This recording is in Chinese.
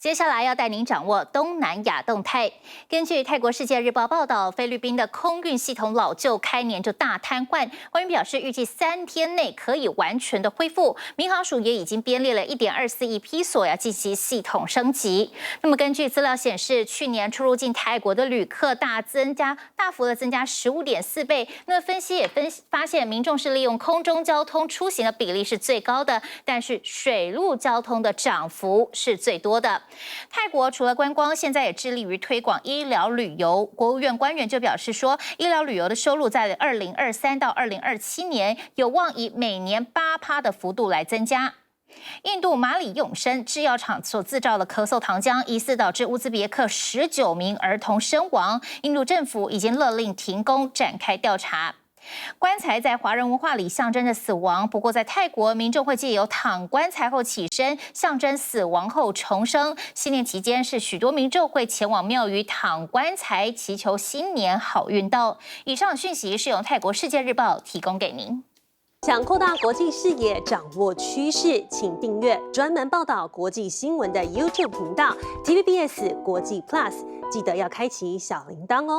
接下来要带您掌握东南亚动态。根据泰国《世界日报》报道，菲律宾的空运系统老旧，开年就大瘫痪。官员表示，预计3天内可以完全的恢复。民航署也已经编列了1.24亿披索，要进行系统升级。那么，根据资料显示，去年出入境泰国的旅客大幅的增加15.4倍。那么分析也发现，民众是利用空中交通出行的比例是最高的，但是水陆交通的涨幅是最多的。泰国除了观光，现在也致力于推广医疗旅游。国务院官员就表示说，医疗旅游的收入在2023到2027年有望以每年8%的幅度来增加。印度马里永生制药厂所制造的咳嗽糖浆疑似导致乌兹别克19名儿童身亡，印度政府已经勒令停工，展开调查。棺材在华人文化里象征着死亡，不过在泰国，民众会借由躺棺材后起身，象征死亡后重生。新年期间，是许多民众会前往庙宇躺棺材，祈求新年好运到。以上的讯息是由泰国《世界日报》提供给您。想扩大国际视野，掌握趋势，请订阅专门报道国际新闻的 YouTube 频道 TVBS 国际 Plus， 记得要开启小铃铛哦。